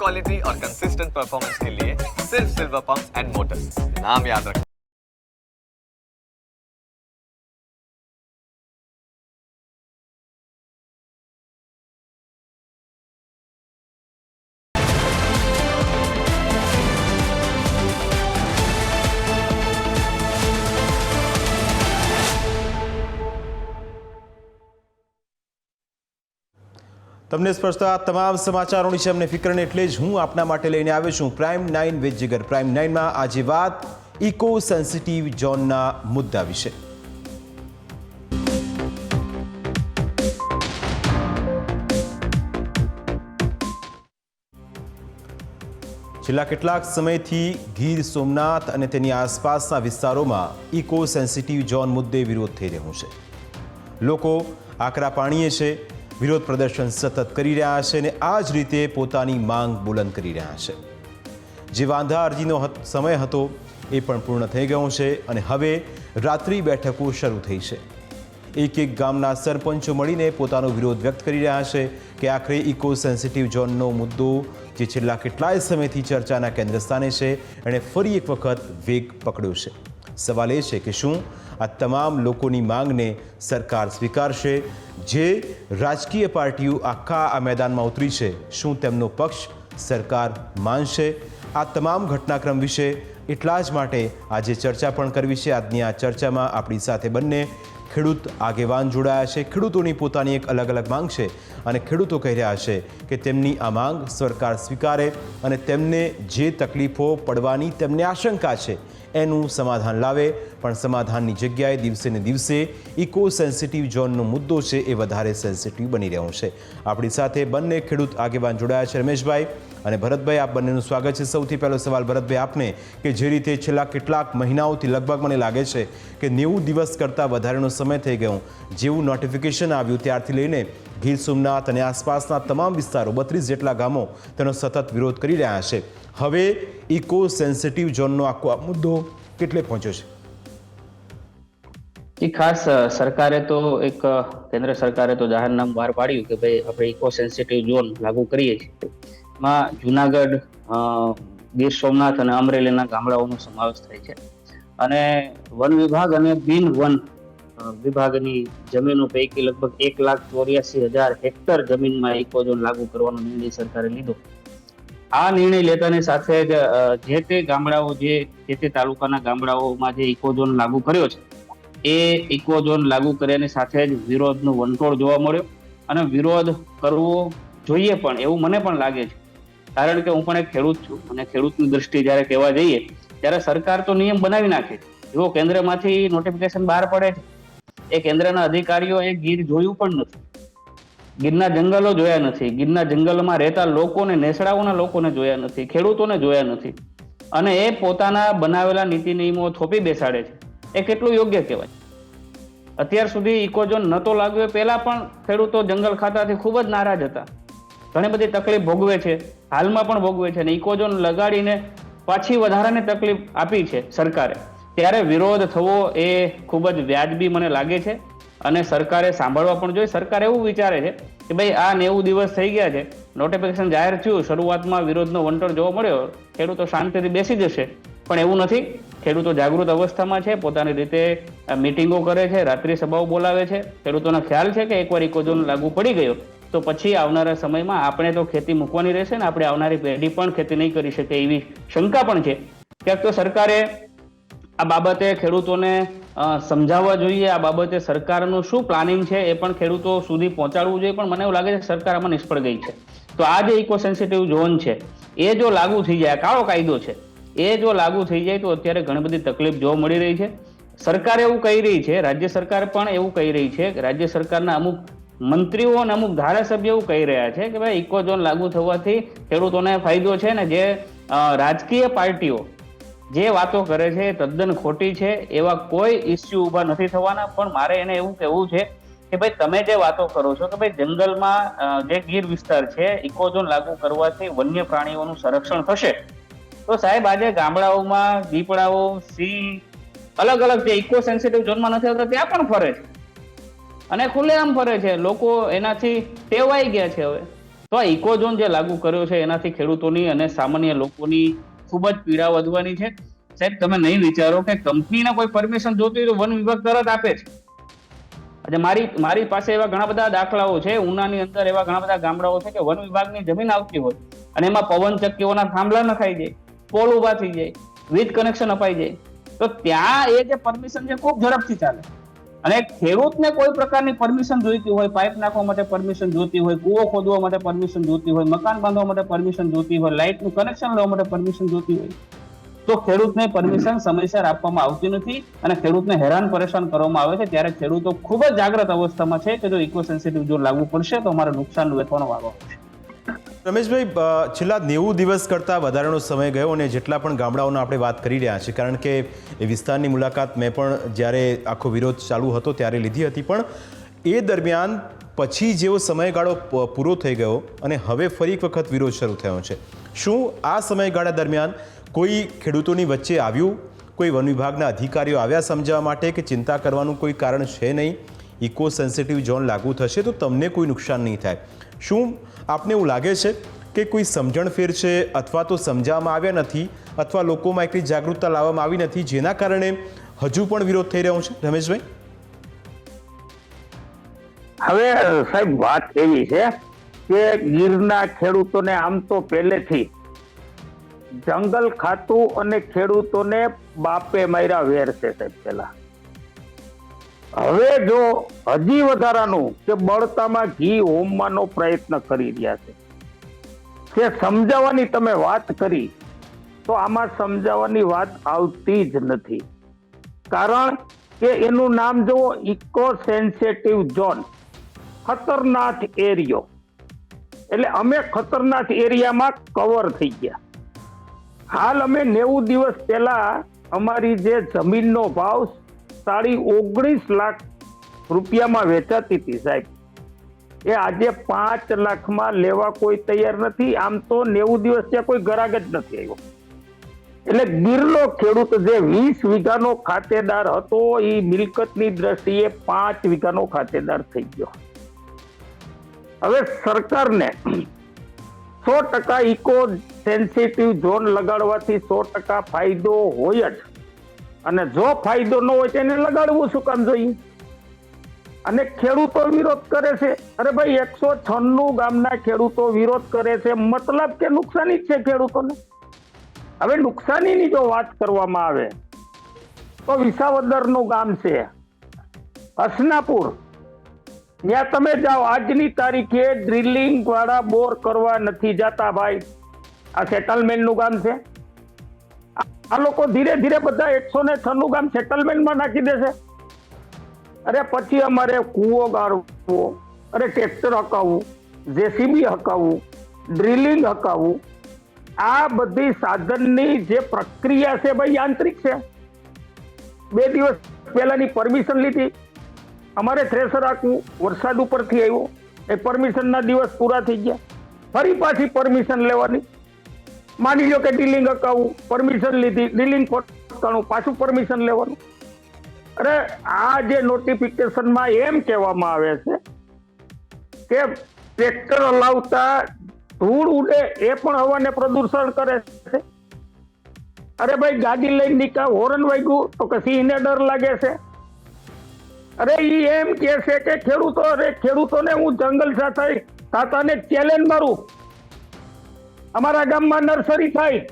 Quality और consistent performance के लिए सिर्फ सिल्वर पंप्स एंड मोटर्स, नाम याद रखना। તમને સ્પર્શતા તમામ સમાચારોની છે અમને ફિકર એટલે જ હું આપના માટે લઈને આવ્યો છું પ્રાઇમ 9 વિથ જીગર। પ્રાઇમ 9માં આજે વાત ઇકો સેન્સિટિવ ઝોનના મુદ્દા વિશે। છેલ્લા કેટલાક સમયથી ગીર સોમનાથ અને તેની આસપાસના વિસ્તારોમાં ઇકો સેન્સિટિવ ઝોન મુદ્દે વિરોધ થઈ રહ્યો છે। લોકો આકરા પાણીએ છે, વિરોધ પ્રદર્શન સતત કરી રહ્યા છે અને આ જ રીતે પોતાની માંગ બુલંદ કરી રહ્યા છે। જે વાંધા અરજીનો સમય હતો એ પણ પૂર્ણ થઈ ગયો છે અને હવે રાત્રિ બેઠકો શરૂ થઈ છે। એક ગામના સરપંચો મળીને પોતાનો વિરોધ વ્યક્ત કરી રહ્યા છે કે આખરે ઇકો સેન્સિટિવ ઝોનનો મુદ્દો જે છેલ્લા કેટલાય સમયથી ચર્ચાના કેન્દ્ર સ્થાને છે એણે ફરી એક વખત વેગ પકડ્યો છે। સવાલ એ છે કે શું આ તમામ લોકોની માંગને સરકાર સ્વીકારશે? જે રાજકીય પાર્ટીઓ આખા આ મેદાનમાં ઉતરી છે, શું તેમનો પક્ષ સરકાર માનશે? આ તમામ ઘટનાક્રમ વિશે એટલા જ માટે આજે ચર્ચા પણ કરવી છે। આજની આ ચર્ચામાં આપણી સાથે બંને ખેડૂત આગેવાન જોડાયા છે। ખેડૂતોની પોતાની એક અલગ અલગ માંગ છે અને ખેડૂતો કહી રહ્યા છે કે તેમની આ માંગ સરકાર સ્વીકારે અને તેમને જે તકલીફો પડવાની તેમને આશંકા છે એનું સમાધાન લાવે, પણ સમાધાનની જગ્યાએ દિવસે ને દિવસે ઇકો સેન્સિટિવ ઝોનનો મુદ્દો છે એ વધારે સેન્સિટિવ બની રહ્યો છે। આપણી સાથે બંને ખેડૂત આગેવાન જોડાયા છે, રમેશભાઈ અને ભરતભાઈ। આપ બંનેનું સ્વાગત છે। સૌથી પહેલો સવાલ ભરતભાઈ આપને કે જે રીતે છેલ્લા કેટલાક મહિનાઓથી લગભગ મને લાગે છે કે 90 દિવસ કરતાં વધારેનો સમય થઈ ગયો, જેવું નોટિફિકેશન આવ્યું ત્યારથી લઈને ગીર સોમનાથ અને આસપાસના તમામ વિસ્તારો 32 જેટલા ગામો તેનો સતત વિરોધ કરી રહ્યા છે। હવે ઇકો સેન્સિટિવ ઝોનનો આખો આ મુદ્દો કેટલે પહોંચ્યો છે? એ ખાસ સરકારે તો એક કેન્દ્ર સરકારે તો જાહેરનામું બહાર પાડ્યું કે ભાઈ આપણે ઇકો સેન્સિટિવ ઝોન લાગુ કરીએ છીએ। એમાં જુનાગઢ, ગીર સોમનાથ અને અમરેલીના ગામડાઓનો સમાવેશ થાય છે અને વન વિભાગ અને બિન વન વિભાગની જમીનો પૈકી લગભગ 1,84,000 હેક્ટર જમીનમાં ઇકો ઝોન લાગુ કરવાનો નિર્ણય સરકારે લીધો। આ નિર્ણય લેતાની સાથે જ જે તે ગામડાઓ જે તે તાલુકાના ગામડાઓમાં જે ઇકો ઝોન લાગુ કર્યો છે એ ઇકો ઝોન લાગુ કર્યાની સાથે જ વિરોધનો વંટોળ જોવા મળ્યો અને વિરોધ કરવો જોઈએ પણ એવું મને પણ લાગે છે, કારણ કે હું પણ એક ખેડૂત છું અને ખેડૂતની દ્રષ્ટિએ જ્યારે કહેવા જઈએ ત્યારે સરકાર તો નિયમ બનાવી નાખે છે, એવો કેન્દ્રમાંથી નોટિફિકેશન બહાર પડે છે, એ કેન્દ્રના અધિકારીઓએ ગીર જોયું પણ નથી, ગીરના જંગલો જોયા નથી, ગીરના જંગલમાં રહેતા લોકોને, નેસડાઓના લોકોને જોયા નથી, ખેડૂતોને જોયા નથી અને એ પોતાના બનાવેલા નીતિ નિયમો થોપી બેસાડે છે। એ કેટલું યોગ્ય કહેવાય? અત્યાર સુધી ઇકો ઝોન નહોતો લાગ્યો પહેલા પણ ખેડૂતો જંગલ ખાતાથી ખૂબ જ નારાજ હતા, ઘણી બધી તકલીફ ભોગવે છે, હાલમાં પણ ભોગવે છે અને ઇકો ઝોન લગાડીને પાછી વધારાની તકલીફ આપી છે સરકારે, ત્યારે વિરોધ થવો એ ખૂબ જ વ્યાજબી મને લાગે છે અને સરકારે સાંભળવા પણ જોઈએ। સરકાર એવું વિચારે છે કે ભાઈ આ 90 દિવસ થઈ ગયા છે, નોટિફિકેશન જાહેર થયું, શરૂઆતમાં વિરોધનો વંટોળ જોવા મળ્યો, ખેડૂતો શાંતિથી બેસી જશે, પણ એવું નથી। ખેડૂતો જાગૃત અવસ્થામાં છે, પોતાની રીતે મિટિંગો કરે છે, રાત્રિ સભાઓ બોલાવે છે। ખેડૂતોને ખ્યાલ છે કે એકવાર ઇકો ઝોન લાગુ પડી ગયો તો પછી આવનારા સમયમાં આપણે તો ખેતી મૂકવાની રહેશે ને આપણે આવનારી પેઢી પણ ખેતી નહીં કરી શકે એવી શંકા પણ છે। ક્યાંક તો સરકારે આ બાબતે ખેડૂતોને સમજાવવા જોઈએ, આ બાબતે સરકારનું શું પ્લાનિંગ છે એ પણ ખેડૂતો સુધી પહોંચાડવું જોઈએ, પણ મને એવું લાગે છે કે સરકાર આમાં નિષ્ફળ ગઈ છે। તો આ જે ઇકો સેન્સિટિવ ઝોન છે એ જો લાગુ થઈ જાય, કાળો કાયદો છે એ જો લાગુ થઈ જાય તો અત્યારે ઘણી બધી તકલીફ જોવા મળી રહી છે। સરકાર એવું કહી રહી છે, રાજ્ય સરકાર પણ એવું કહી રહી છે કે રાજ્ય સરકારના અમુક મંત્રીઓ અને અમુક ધારાસભ્યો એવું કહી રહ્યા છે કે ભાઈ ઇકો ઝોન લાગુ થવાથી ખેડૂતોને ફાયદો છે ને જે રાજકીય પાર્ટીઓ જે વાતો કરે છે તદ્દન ખોટી છે, એવા કોઈ ઇસ્યુ ઊભા નથી થવાના। પણ મારે એને એવું કહેવું છે કે ભાઈ તમે જે વાતો કરો છો કે ભાઈ જંગલમાં જે ગીર વિસ્તાર છે ઇકો ઝોન લાગુ કરવાથી વન્ય પ્રાણીઓનું સંરક્ષણ થશે, તો સાહેબ આજે ગામડાઓમાં દીપડાઓ, સિંહ અલગ અલગ જે ઇકો સેન્સિટિવ ઝોનમાં નથી આવતા ત્યાં પણ ફરે છે અને ખુલ્લેઆમ ફરે છે, લોકો એનાથી ટેવાઈ ગયા છે હવે। તો આ ઇકો ઝોન જે લાગુ કર્યો છે એનાથી ખેડૂતોની અને સામાન્ય લોકોની ખૂબ જ પીડા વધવાની છે. સાહેબ, તમે નહીં વિચારો કે કંપનીને કોઈ પરમિશન જોતી હોય તો વન વિભાગ તરત આપે છે. આજે મારી પાસે એવા ઘણા બધા દાખલાઓ છે. ઉનાની અંદર એવા ઘણા બધા ગામડાઓ છે કે વન વિભાગની જમીન આવતી હોય અને એમાં પવન ચક્કીઓના થાંભલા નખાઈ જાય, પોલ ઉભા થઈ જાય, વીજ કનેક્શન અપાઈ જાય, તો ત્યાં એ જે પરમિશન છે ખૂબ ઝડપથી ચાલે. અને ખેડૂતને કોઈ પ્રકારની પરમિશન જોઈતી હોય, પાઇપ નાખવા માટે પરમિશન જોતી હોય, કૂવો ખોદવા માટે પરમિશન જોતી હોય, મકાન બાંધવા માટે પરમિશન જોતી હોય, લાઇટનું કનેક્શન લેવા માટે પરમિશન જોતી હોય, તો ખેડૂતને પરમિશન સમયસર આપવામાં આવતી નથી અને ખેડૂતને હેરાન પરેશાન કરવામાં આવે છે. ત્યારે ખેડૂતો ખૂબ જ જાગ્રત અવસ્થામાં છે કે જો ઇકો સેન્સિટિવ ઝોન લાગુ પડશે તો અમારે નુકસાન વેઠવાનો વારો આવશે. રમેશભાઈ, છેલ્લા 90 દિવસ કરતાં વધારેનો સમય ગયો અને જેટલા પણ ગામડાઓનો આપણે વાત કરી રહ્યા છીએ, કારણ કે એ વિસ્તારની મુલાકાત મેં પણ જ્યારે આખો વિરોધ ચાલુ હતો ત્યારે લીધી હતી, પણ એ દરમિયાન પછી જેવો સમયગાળો પૂરો થઈ ગયો અને હવે ફરી એક વખત વિરોધ શરૂ થયો છે. શું આ સમયગાળા દરમિયાન કોઈ ખેડૂતોની વચ્ચે આવ્યું, કોઈ વન વિભાગના અધિકારીઓ આવ્યા સમજાવવા માટે કે ચિંતા કરવાનું કોઈ કારણ છે નહીં, ઇકો સેન્સિટિવ ઝોન લાગુ થશે તો તમને કોઈ નુકસાન નહીં થાય? શું આપને એવું લાગે છે કે કોઈ સમજણફેર છે અથવા તો સમજાવવામાં આવ્યા નથી અથવા લોકોમાં એટલી જાગૃતતા લાવવામાં આવી નથી જેના કારણે હજુ પણ વિરોધ થઈ રહ્યો છે? રમેશભાઈ, હવે સાહેબ વાત એવી છે કે ગીરના ખેડૂતોને આમ તો પહેલેથી જંગલ ખાતું અને ખેડૂતોને બાપે માર્યા વેર છે સાહેબ. પેલા હવે જો હજી વધારાનું કે બળતામાં ઘી હોમવાનો પ્રયત્ન કરી રહ્યા છે. કે સમજાવવાની તમે વાત કરી તો આમાં સમજાવવાની વાત આવતી જ નથી. કારણ કે એનું નામ જુઓ, ઇકો સેન્સિટિવ ઝોન, ખતરનાક એરિયો. એટલે અમે ખતરનાક એરિયામાં કવર થઈ ગયા. હાલ અમે 90 દિવસ પહેલા અમારી જે જમીનનો ભાવ 19.5 લાખ રૂપિયામાં વેચાતી હતી સાહેબ, એ આજે 5 લાખમાં લેવા કોઈ તૈયાર નથી. આમ તો 90 દિવસ ત્યાં કોઈ ગ્રાહક જ નથી આવ્યો. એટલે ગીરનો ખેડૂત જે 20 વીઘાનો ખાતેદાર હતો એ મિલકતની દ્રષ્ટિએ 5 વીઘાનો ખાતેદાર થઈ ગયો. હવે સરકારને 100% ઇકો સેન્સિટિવ ઝોન લગાડવાથી 100% ફાયદો હોય જ. અને જો ફાયદો ન હોય તેને લગાડવું શું કામ જોઈએ? અને ખેડૂતો વિરોધ કરે છે. અરે ભાઈ, 196 ગામના ખેડૂતો વિરોધ કરે છે, મતલબ કે નુકસાની જ છે ખેડૂતોને. હવે નુકસાનીની જો વાત કરવામાં આવે તો વિસાવદરનું ગામ છે હસનાપુર, ત્યાં તમે જાઓ, આજની તારીખે ડ્રિલિંગ વાળા બોર કરવા નથી જતા ભાઈ. આ સેટલમેન્ટનું ગામ છે. આ લોકો ધીરે ધીરે બધા 196 ગામ સેટલમેન્ટમાં નાખી દેશે. અરે પછી અમારે કૂવો ગાળવો, અરે ટ્રેક્ટર હકાવવું, જેસીબી હકાવવું, ડ્રિલિંગ હકાવવું, આ બધી સાધનની જે પ્રક્રિયા છે ભાઈ યાંત્રિક છે. 2 દિવસ પહેલાની પરમિશન લીધી, અમારે થ્રેસર હાંકવું, વરસાદ ઉપરથી આવ્યો, એ પરમિશનના દિવસ પૂરા થઈ ગયા, ફરી પાછી પરમિશન લેવાની. માની લો કે ડીલિંગ હકાવવું, પરમિશન લીધી, ડીલિંગ ફટકાણું, પાછું પરમિશન લેવાનું. અરે આ જે નોટિફિકેશનમાં એમ કહેવામાં આવે છે કે ટ્રેક્ટર હલાવતા ધૂળ ઉડે એ પણ હવાને પ્રદૂષણ કરે છે. અરે ભાઈ, ગાડી લઈને નીકળ્યા, હોર્ન વાગ્યું તો કે સિંહને ડર લાગે છે. અરે ઈ એમ કે છે કે ખેડૂતોને હું જંગલ ખાતાને ચેલેન્જ મારું, અમારા ગામમાં નર્સરી થાય,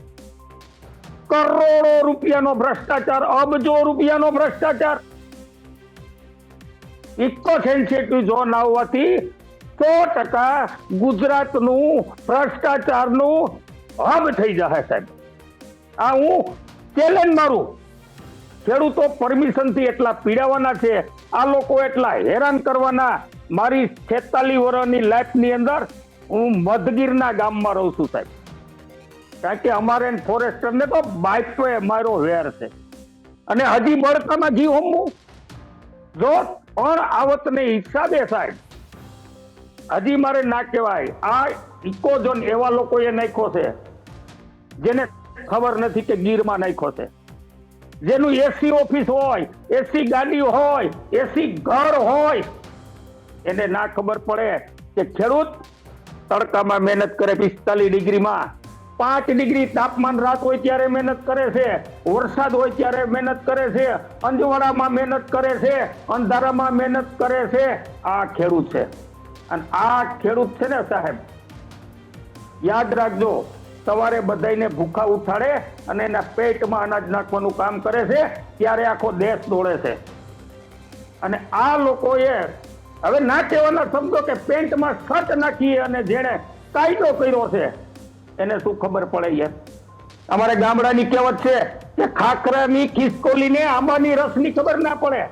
કરોડો રૂપિયાનો ભ્રષ્ટાચાર, અબજો રૂપિયાનો ભ્રષ્ટાચાર. ઇકો સેન્સિટિવ ઝોન આવવાથી 100% ગુજરાતનું ભ્રષ્ટાચારનું હબ થઈ જશે સાહેબ. આ હું ચેલેન્જ મારું. ખેડૂતો પરમિશનથી એટલા પીડાવાના છે, આ લોકો એટલા હેરાન કરવાના. મારી 46 વર્ષની લાઈફની અંદર હું મધગીરના ગામમાં રહું છું સાહેબ, કારણ કે અમારે ફોરેસ્ટરને તો બાઈપે મારો વેર છે. અને હજી બળતામાં ઘી હોમવું, જો પણ આવતને હિસાબે સાહેબ હજી મારે ના કહેવાય. આ ઇકો ઝોન એવા લોકોએ નાખ્યો છે જેને ખબર નથી કે ગીરમાં નાખ્યો છે, જેનું એસી ઓફિસ હોય, એસી ગાડી હોય, એસી ઘર હોય, એને ના ખબર પડે કે ખેડૂત તડકામાં મહેનત કરે 45 ડિગ્રીમાં, 5 ડિગ્રી તાપમાન રાત હોય ત્યારે મહેનત કરે છે, વરસાદ હોય ત્યારે મહેનત કરે છે, અંજવાળામાં મહેનત કરે છે, અંધારામાં મહેનત કરે છે. આ ખેડૂત છે. અને આ ખેડૂત છે ને સાહેબ, યાદ રાખજો, સવારે બધાને ભૂખા ઉઠાડે અને એના પેટમાં અનાજ નાખવાનું કામ કરે છે ત્યારે આખો દેશ દોડે છે. અને આ લોકોએ હવે ના કહેવાના શબ્દો કે પેન્ટમાં શર્ટ નાખીએ અને જેણે કાયદો કર્યો છે એને શું ખબર પડે યાર. અમારે ગામડાની કહેવત છે કે ખાખરાની ખિસકોલીને આંબાની રસની ખબર ના પડે.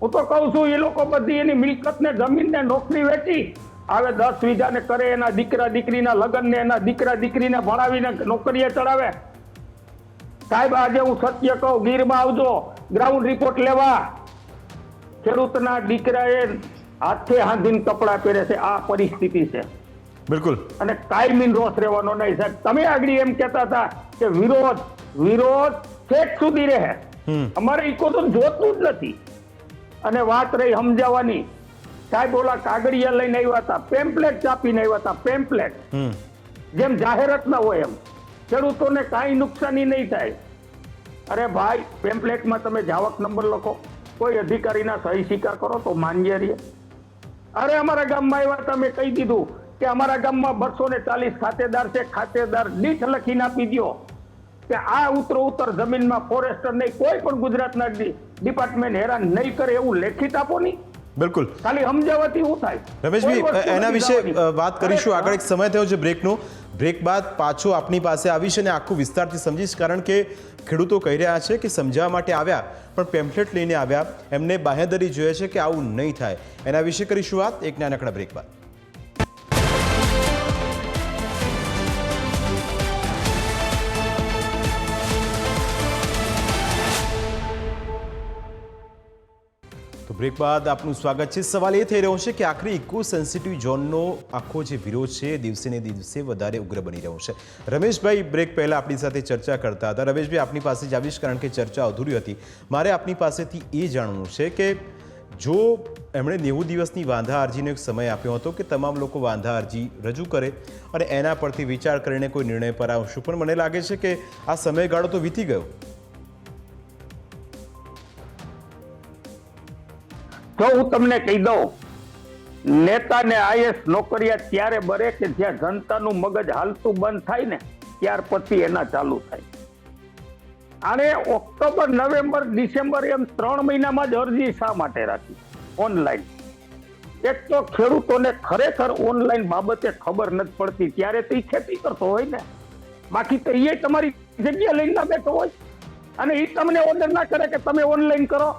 હું તો કહું છું એ લોકો બધી એની મિલકતને જમીનને નોકરી વેચી આવે 10 વીઘાને કરે, એના દીકરા દીકરીના લગ્નને એના દીકરા દીકરીને ભણાવીને નોકરીએ ચડાવે. સાહેબ આજે હું સત્ય કહું, ગીરમાં આવજો ગ્રાઉન્ડ રિપોર્ટ લેવા, ખેડૂતના દીકરાએ હાથે હાંધીને કપડા પહેરે છે. આ પરિસ્થિતિ છે. બિલકુલ. અને કાયમીન રોષ રહેવાનો નહીં સાહેબ. તમે આગળ એમ કહેતા હતા કે વિરોધ છેક સુધી રહે. અમારે ઈકો તો જોતું જ નથી. અને વાત રહી સમજાવવાની, સાહેબ ઓલા કાગળિયા લઈને આવ્યા હતા, પેમ્પલેટ ચાપીને આવ્યા હતા, પેમ્પલેટ જેમ જાહેરાત ના હોય એમ, ખેડૂતોને કાંઈ નુકસાની નહીં થાય. અરે ભાઈ, પેમ્પલેટમાં તમે જાવક નંબર લખો, કોઈ અધિકારીના સહી સિક્કા કરો તો માન્ય રહીએ. અરે અમારા ગામમાં આવ્યા હતા, મેં કહી દીધું કે અમારા ગામમાં 240 ખાતેદાર છે, ખાતેદાર દીઠ લખીને આપી દો કે આ ઉત્તર જમીનમાં ફોરેસ્ટર નહીં, કોઈ પણ ગુજરાતના ડિપાર્ટમેન્ટ હેરાન નહીં કરે એવું લેખિત આપો નહીં. બિલકુલ. ખાલી સમજાવવાથી શું થાય? રમેશભાઈ, એના વિશે વાત કરીશું આગળ. એક સમય થયો છે બ્રેકનો. બ્રેક બાદ પાછો આપની પાસે આવીશ અને આખું વિસ્તારથી સમજીશ, કારણ કે ખેડૂતો કહી રહ્યા છે કે સમજાવવા માટે આવ્યા પણ પેમ્ફલેટ લઈને આવ્યા, એમને બાહેંધરી જોઈએ છે કે આવું નહીં થાય. એના વિશે કરીશું વાત એક નાનકડા બ્રેક બાદ. બ્રેક બાદ આપનું સ્વાગત છે. સવાલ એ થઈ રહ્યો છે કે આખરે ઇકો સેન્સિટિવ ઝોનનો આખો જે વિરોધ છે દિવસે ને દિવસે વધારે ઉગ્ર બની રહ્યો છે. રમેશભાઈ બ્રેક પહેલા આપણી સાથે ચર્ચા કરતા હતા. રમેશભાઈ, આપની પાસે જ આવીશ કારણ કે ચર્ચા અધૂરી હતી. મારે આપની પાસેથી એ જાણવું છે કે જો એમણે 90 દિવસની વાંધા અરજીનો એક સમય આપ્યો હતો કે તમામ લોકો વાંધા અરજી રજૂ કરે અને એના પરથી વિચાર કરીને કોઈ નિર્ણય પર આવશું, પણ મને લાગે છે કે આ સમયગાળો તો વીતી ગયો. જો હું તમને કહી દઉં, નેતાને આઈએસ નોકરિયા ત્યારે બરે કે જ્યાં જનતાનું મગજ હાલતું બંધ થાય ને ત્યાર પછી એના ચાલુ થાય. આને ઓક્ટોબર, નવેમ્બર, ડિસેમ્બર એમ 3 મહિનામાં જ અરજી શા માટે રાખી ઓનલાઈન? એક તો ખેડૂતોને ખરેખર ઓનલાઈન બાબતે ખબર નથી પડતી, ત્યારે તો એ ખેતી કરતો હોય ને, બાકી તો એ તમારી જગ્યા લઈને ના બેઠો હોય અને એ તમને ઓર્ડર ના કરે કે તમે ઓનલાઈન કરો.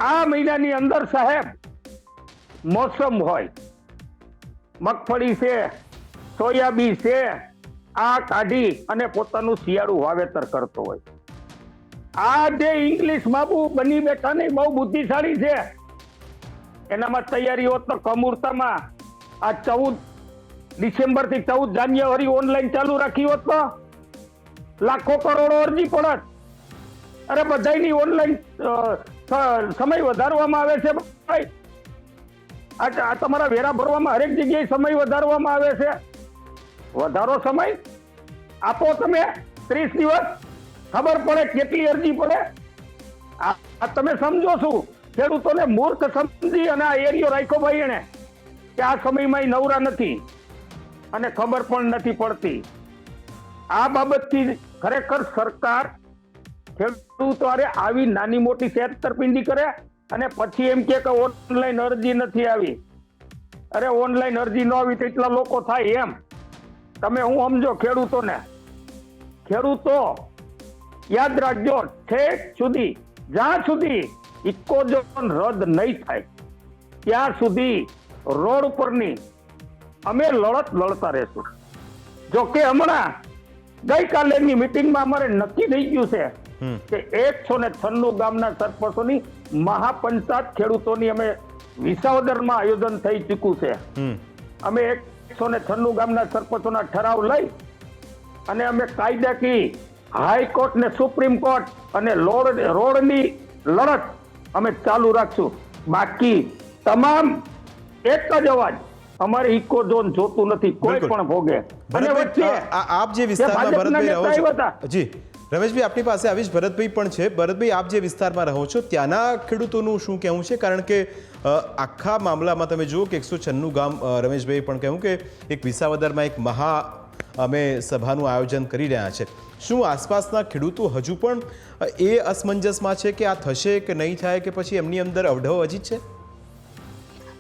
આ મહિનાની અંદર સાહેબ મોસમ હોય, મગફળી છે, સોયાબીન છે, આ કાઢી અને પોતાનું શિયાળું વાવેતર કરતો હોય. આ જે ઇંગ્લિશ બાબુ બની બેઠા ને બહુ બુદ્ધિશાળી છે, એનામાં તૈયારી હોત તો કમૂરતામાં આ 14 ડિસેમ્બર થી 14 જાન્યુઆરી ઓનલાઈન ચાલુ રાખી હોત તો લાખો કરોડો અરજી પડત. અરે બધાની ઓનલાઈન સમય વધારવામાં આવે છે ભાઈ. આ તમારા વેરા ભરવામાં હરેક જગ્યાએ સમય વધારવામાં આવે છે. વધારો સમય આપો તમે, 30 દિવસ, ખબર પડે કેટલી અરજી પડે. આ તમે સમજો છું, ખેડૂતોને મૂર્ખ સમજી અને આ એરિયો રાખ્યો ભાઈ એને કે આ સમયમાં નવરા નથી અને ખબર પણ નથી પડતી. આ બાબતથી ખરેખર સરકાર ખેડૂતો આવી નાની મોટી છેતરપિંડી કરે અને પછી એમ કે ઓનલાઈન અરજી નથી આવી. અરે ઓનલાઈન અરજી ન આવી તો એટલા લોકો થાય એમ? તમે હું સમજો ખેડૂતોને. ખેડૂતો યાદ રાખજો, ઠેક સુધી જ્યાં સુધી ઇકો ઝોન રદ નહીં થાય ત્યાં સુધી રોડ ઉપરની અમે લડત લડતા રહેશું. જો કે હમણાં ગઈકાલેની મિટિંગમાં અમારે નક્કી થઈ ગયું છે કે 196 ગામના સરપંચોની મહાપંચાયત ખેડૂતોની અમે વિસાવદરમાં આયોજન થઈ ચૂક્યું છે. અમે 196 ગામના સરપંચોના ઠરાવ લઈ અને અમે કાયદાકીય હાઈકોર્ટ ને સુપ્રીમ કોર્ટ અને રોડની લડત અમે ચાલુ રાખશું. બાકી તમામ એક જ અવાજ અમારે ઇકો ઝોન જોતું નથી કોઈ બિલકુલ. પણ ભોગે. અને ભરતભાઈ, વચ્ચે આપ જે વિસ્તારમાં ભાજપના ભરતભાઈ નેતા રહો આવ્યા છો, જી રમેશભાઈ આપની પાસે આવીશ. ભરતભાઈ પણ છે. ભરતભાઈ, આપ જે વિસ્તારમાં રહો છો ત્યાંના ખેડૂતોનું શું કહેવું છે? કારણ કે આખા મામલામાં તમે જુઓ કે 196 ગામ, રમેશભાઈ પણ કહ્યું કે એક વિસાવદરમાં એક અમે સભાનું આયોજન કરી રહ્યા છે. શું આસપાસના ખેડૂતો હજુ પણ એ અસમંજસમાં છે કે આ થશે કે નહીં થાય, કે પછી એમની અંદર અવઢવ હજી છે?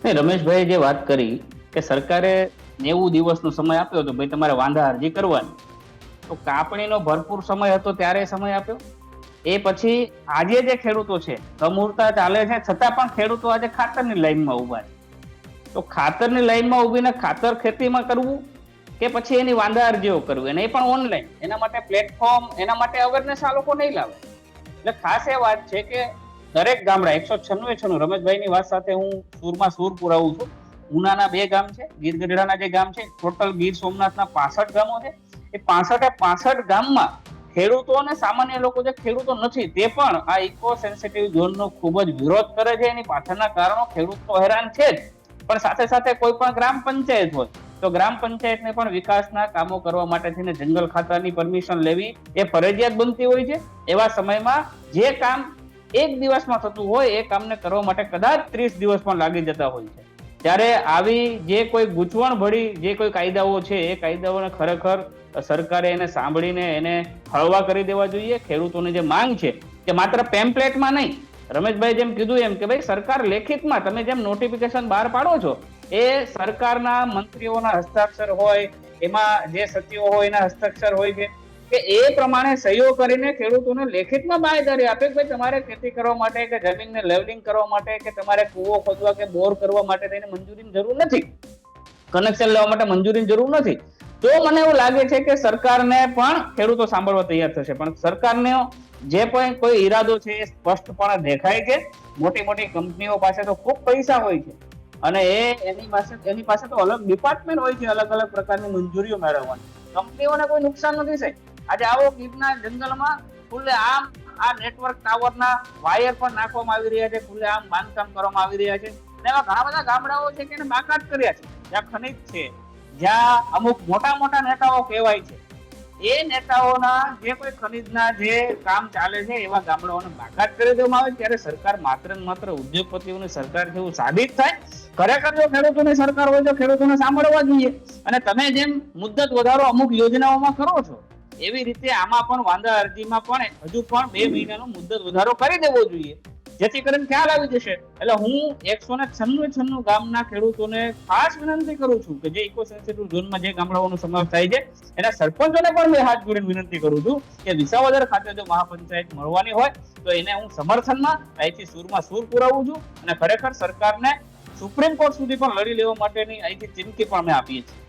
નહીં, રમેશભાઈ જે વાત કરી કે સરકારે 90 દિવસનો સમય આપ્યો હતો, ભાઈ તમારે વાંધા અરજી કરવાની, તો કાપણીનો ભરપૂર સમય હતો ત્યારે સમય આપ્યો. એ પછી આજે જે ખેડૂતો છે કમૂરતા ચાલે છે, છતાં પણ ખેડૂતો આજે ખાતરની લાઈનમાં ઉભા છે. તો ખાતરની લાઈનમાં ઉભીને ખાતર ખેતીમાં કરવું કે પછી એની વાંધા અરજીઓ કરવી, અને એ પણ ઓનલાઈન, એના માટે પ્લેટફોર્મ, એના માટે અવેરનેસ આ લોકો નહીં લાવે. એટલે ખાસ એ વાત છે કે દરેક ગામડા 196 રમેશભાઈની વાત સાથે હું સૂરમાં સૂર પુરાવું છું. ઉનાના 2 ગામ છે, ગીર ગઢડાના જે ગામ છે, ટોટલ ગીર સોમનાથના 65 ગામો છે. એ 65 ગામમાં ખેડૂતો અને સામાન્ય લોકો જે ખેડૂતો નથી તે પણ આ ઇકો સેન્સિટિવ ઝોનનો ખૂબ જ વિરોધ કરે છે. એની પાછળના કારણો ખેડૂત તો હેરાન છે જ, પણ સાથે સાથે કોઈ પણ ગ્રામ પંચાયત હોય તો ગ્રામ પંચાયતને પણ વિકાસના કામો કરવા માટે થઈને જંગલ ખાતાની પરમિશન લેવી એ ફરજિયાત બનતી હોય છે. એવા સમયમાં જે કામ 1 દિવસમાં થતું હોય એ કામને કરવા માટે કદાચ 30 દિવસ પણ લાગી જતા હોય છે. ત્યારે આવી જે કોઈ ગૂંચવણ ભળી જે કોઈ કાયદાઓ છે એ કાયદાઓને ખરેખર સરકારે એને સાંભળીને એને હળવા કરી દેવા જોઈએ. ખેડૂતોની જે માંગ છે કે માત્ર પેમ્પલેટમાં નહીં, રમેશભાઈ જેમ કીધું એમ કે ભાઈ સરકાર લેખિતમાં તમે જેમ નોટિફિકેશન બહાર પાડો છો એ સરકારના મંત્રીઓના હસ્તાક્ષર હોય, એમાં જે સચિવો હોય એના હસ્તાક્ષર હોય છે કે એ પ્રમાણે સહીઓ કરીને ખેડૂતોને લેખિતમાં બાંયધરી આપે કે ભાઈ તમારે ખેતી કરવા માટે કે જમીનને લેવલિંગ કરવા માટે કે તમારે કૂવો ખોદવા કે બોર કરવા માટે તેને મંજૂરીની જરૂર નથી, કનેક્શન લેવા માટે મંજૂરીની જરૂર નથી. તો મને એવું લાગે છે કે સરકારને પણ ખેડૂતો સાંભળવા તૈયાર થશે. પણ સરકારને જે પણ કોઈ ઈરાદો છે એ સ્પષ્ટપણે દેખાય છે. મોટી મોટી કંપનીઓ પાસે તો ખૂબ પૈસા હોય છે અને એની પાસે તો અલગ ડિપાર્ટમેન્ટ હોય છે અલગ અલગ પ્રકારની મંજૂરીઓ મેળવવાની. કંપનીઓને કોઈ નુકસાન નથી થાય. આજે આવો ગીરના જંગલમાં ખુલ્લે આમ આ નેટવર્ક ટાવરના વાયર પણ નાખવામાં આવી રહ્યા છે, ખુલ્લે આમ બાંધકામ કરવામાં આવી રહ્યા છે. એવા ઘણા બધા ગામડાઓ છે કે એને બાકાત કર્યા છે, જ્યાં ખનિજ છે, જ્યાં અમુક મોટા મોટા નેતાઓ કહેવાય છે, એ નેતાઓના જે કોઈ ખનિજના જે કામ ચાલે છે એવા ગામડાઓને બાકાત કરી દેવામાં આવે. ત્યારે સરકાર માત્ર ને માત્ર ઉદ્યોગપતિઓની સરકાર છે એવું સાબિત થાય. ખરેખર જો ખેડૂતોની સરકાર હોય તો ખેડૂતોને સાંભળવા જોઈએ. અને તમે જેમ મુદ્દત વધારો અમુક યોજનાઓમાં કરો છો એવી રીતે આમાં પણ વાંધા અરજીમાં પણ હજુ પણ 2 મહિનાનો મુદ્દત વધારો કરી દેવો જોઈએ, જેથી કરીને ખ્યાલ આવી જશે. એટલે હું 196 ગામના ખેડૂતોને ખાસ વિનંતી કરું છું કે જે ઇકો સેન્સિટિવ ઝોનમાં જે ગામડાઓનો સમાવેશ થાય છે એના સરપંચોને પણ મેં હાથ જોડીને વિનંતી કરું છું કે વિસાવદર ખાતે જો મહાપંચાયત મળવાની હોય તો એને હું સમર્થનમાં અહીંથી સૂરમાં સૂર પુરાવું છું. અને ખરેખર સરકારને સુપ્રીમ કોર્ટ સુધી પણ લડી લેવા માટેની અહીંથી ચીમકી પણ અમે આપીએ છીએ.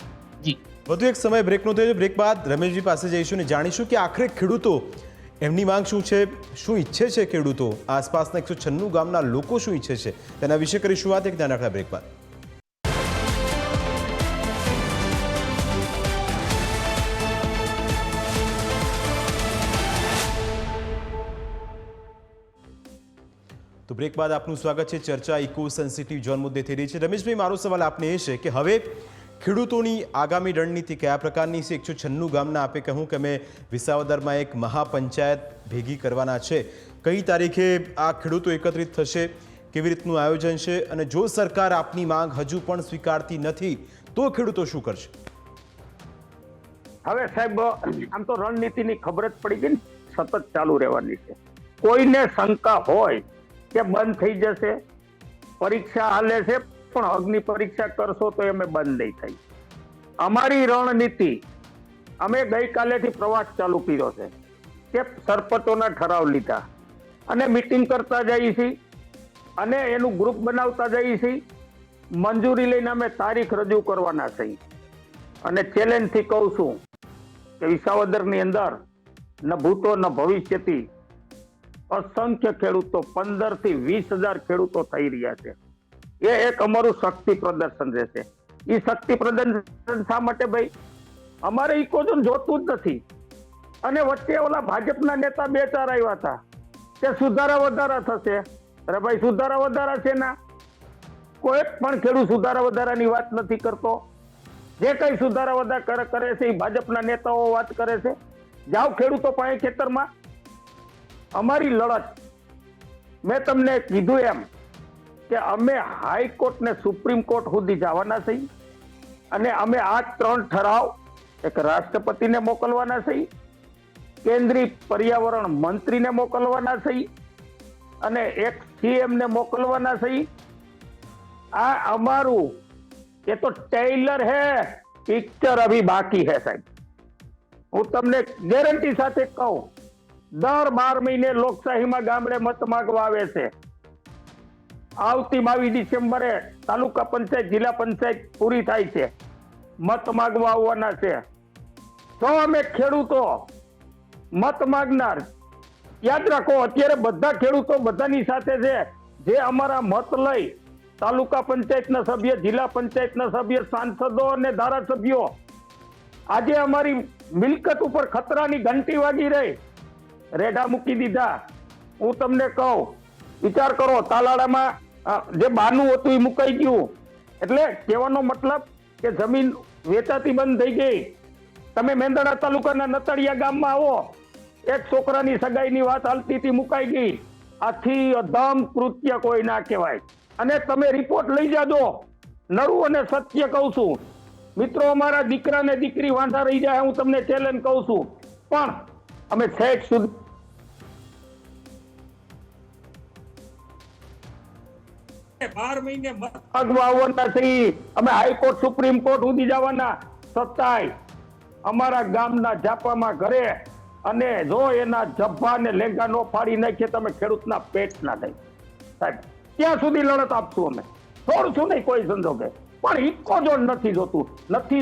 જી, વધુ એક સમય બ્રેકનો થયો. બ્રેક બાદ રમેશજી પાસે જઈશું અને જાણીશું કે આખરે ખેડૂતો એમની માંગ શું છે, શું ઈચ્છે છે ખેડૂતો, આસપાસના 196 ગામના લોકો શું ઈચ્છે છે, તેના વિશે કરીશું વાત એક નાનકડા બ્રેક બાદ. તો બ્રેક બાદ આપનું સ્વાગત છે. ચર્ચા ઇકો સેન્સિટિવ ઝોન મુદ્દે થઈ રહી છે. રમેશભાઈ, મારો સવાલ આપને એ છે કે હવે ખેડૂતોની આગામી રણનીતિ કયા પ્રકારની છે? 196 ગામના આપે કહ્યું કે અમે વિસાવદરમાં એક મહાપંચાયત ભેગી કરવાના છે. કઈ તારીખે આ ખેડૂતો એકત્રિત થશે, કેવી રીતનું આયોજન છે, અને જો સરકાર આપની માંગ હજુ પણ સ્વીકારતી નથી તો ખેડૂતો શું કરશે? હવે સાહેબ આમ તો રણનીતિની ખબર જ પડી ગઈ ને, સતત ચાલુ રહેવાની છે. કોઈને શંકા હોય કે બંધ થઈ જશે, પરીક્ષા હાલે છે પણ અગ્નિ પરીક્ષા કરશો તો અમે બંધ નહીં થઈ. અમારી રણનીતિ, અમે ગઈકાલેથી પ્રવાસ ચાલુ કર્યો છે કે સરપંચોના ઠરાવ લીધા અને મીટિંગ કરતા જઈએ છીએ અને એનું ગ્રુપ બનાવતા જઈએ છીએ. મંજૂરી લઈને અમે તારીખ રજૂ કરવાના છીએ. અને ચેલેન્જથી કહું છું કે વિસાવદરની અંદર ન ભૂતો ન ભવિષ્યથી અસંખ્ય ખેડૂતો 15 થી 20,000 ખેડૂતો થઈ રહ્યા છે. એ એક અમારું શક્તિ પ્રદર્શન રહેશે. એ શક્તિ પ્રદર્શન શા માટે ભાઈ? અમારે ઇકોઝોન જોતું જ નથી. અને વચ્ચે ઓલા ભાજપના નેતા 2-4 આવ્યા હતા કે સુધારા વધારા થશે. અરે ભાઈ, સુધારા વધારા છે ના, કોઈ પણ ખેડૂત સુધારા વધારાની વાત નથી કરતો. જે કઈ સુધારા વધારા કરે છે એ ભાજપના નેતાઓ વાત કરે છે. જાઓ ખેડૂતો પાસે ખેતરમાં. અમારી લડત, મેં તમને કીધું એમ કે અમે હાઈકોર્ટ ને સુપ્રીમ કોર્ટ સુધી જવાના છીએ અને અમે આ 3 ઠરાવ એક રાષ્ટ્રપતિને મોકલવાના છીએ, કેન્દ્રીય પર્યાવરણ મંત્રીને મોકલવાના છીએ અને એક સીએમ ને મોકલવાના છીએ. આ અમારું ये तो ट्रेलर है, पिक्चर अभी बाकी है साहब. હું તમને ગેરંટી સાથે કહું, દર 12 મહિને લોકશાહીમાં ગામડે મત માંગવા આવે છે. આવતી 22 ડિસેમ્બરે તાલુકા પંચાયત જિલ્લા પંચાયત પૂરી થાય છે, મત માંગવા આવવાના છે. તો અમે ખેડૂતો મત માંગનાર, યાદ રાખો અત્યારે બધા ખેડૂતો બધાની સાથે છે જે અમારા મત લઈ તાલુકા પંચાયતના સભ્ય, જિલ્લા પંચાયતના સભ્ય, સાંસદો અને ધારાસભ્યો આજે અમારી મિલકત ઉપર ખતરાની ઘંટી વાગી રહી, રેઢા મૂકી દીધા. હું તમને કહું, વિચાર કરો, તાલાળામાં જે બાનું હતું એ મુકાઈ ગયું. એટલે કહેવાનો મતલબ કે જમીન વેચાતી બંધ થઈ ગઈ. તમે મેંદરડા તાલુકાના નતળિયા ગામમાં આવો, એક છોકરાની સગાઈની વાત હાલતી હતી, મુકાઈ ગઈ. આથી અધમ કૃત્ય કોઈ ના કહેવાય. અને તમે રિપોર્ટ લઈ જાજો. નરું અને સત્ય કહું છું મિત્રો, અમારા દીકરા ને દીકરી વાંધા રહી જાય, હું તમને ચેલેન્જ કહું છું. પણ અમે છેક સુધી અમે હાઈકોર્ટ સુપ્રીમ કોર્ટ સુધી જવાના, છતાંય અમારા ગામના જાપામાં ઘરે અને જો એના જબ્બા ને લેંગા નો ફાડી નાખીએ તમે ખેડૂતના પેટ ના થાય સાહેબ, ત્યાં સુધી લડત આપશું અમે. છોડશું નહીં કોઈ સંજોગે. પણ ઇકો જો નથી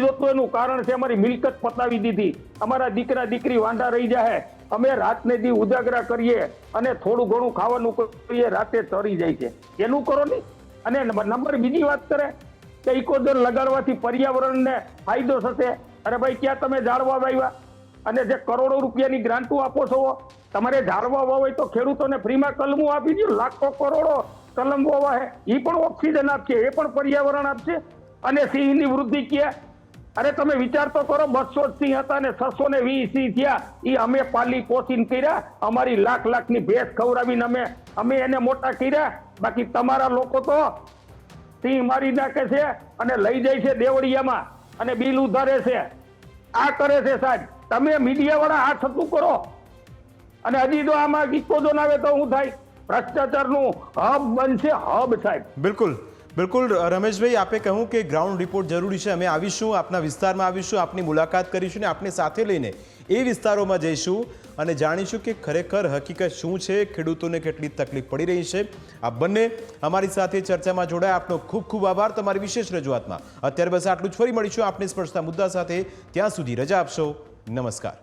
જોતું એનું કારણ છે અમારી મિલકત પતાવી દીધી. અમારા દીકરા દીકરી વાંઢા રહી જાય, અમે રાતને દી ઉજાગરા કરીએ અને થોડું ઘણું ખાવાનું કરીએ, રાતે ચરી જાય છે. એનું કરો નહીં. અને નંબર બીજી વાત કરે કે ઇકોઝોન લગાડવાથી પર્યાવરણને ફાયદો થશે. અરે ભાઈ, ક્યાં તમે ઝાડવા વાવ્યા? અને જે કરોડો રૂપિયાની ગ્રાન્ટો આપો છો, તમારે ઝાડવા વાવે તો ખેડૂતોને ફ્રીમાં કલમું આપી દો. લાખો કરોડો કલમ વાવે, એ પણ ઓક્સિજન આપશે, એ પણ પર્યાવરણ આપશે. અને સિંહની વૃદ્ધિ ક્યાં? અરે તમે વિચાર તો કરો, 200 સિંહ હતા ને 620 સિંહ થયા. એ અમે પાલી પોસીને કર્યા, અમારી લાખની ભેંસ ખવડાવીને અમે એને મોટા કર્યા. બાકી તમારા લોકો તો સિંહ મારી નાખે છે અને લઈ જાય છે દેવળિયામાં અને બિલ ઉધારે છે. આ કરે છે સાહેબ. તમે મીડિયા વાળા આ થતું કરો અને હજી તો આમાં ઇકોઝોન આવે તો શું થાય? ભ્રષ્ટાચારનું હબ બનશે, હબ સાહેબ. બિલકુલ રમેશભાઈ, આપે કહ્યું કે ગ્રાઉન્ડ રિપોર્ટ જરૂરી છે. અમે આવીશું, આપના વિસ્તારમાં આવીશું, આપની મુલાકાત કરીશું ને આપને સાથે લઈને એ વિસ્તારોમાં જઈશું અને જાણીશું કે ખરેખર હકીકત શું છે, ખેડૂતોને કેટલી તકલીફ પડી રહી છે. આ બંને અમારી સાથે ચર્ચામાં જોડાયા. આપનો ખૂબ ખૂબ આભાર તમારી વિશેષ રજૂઆતમાં. અત્યારે બસ આટલું જ. ફરી મળીશું આપને સ્પર્શતા મુદ્દા સાથે. ત્યાં સુધી રજા આપશો. નમસ્કાર.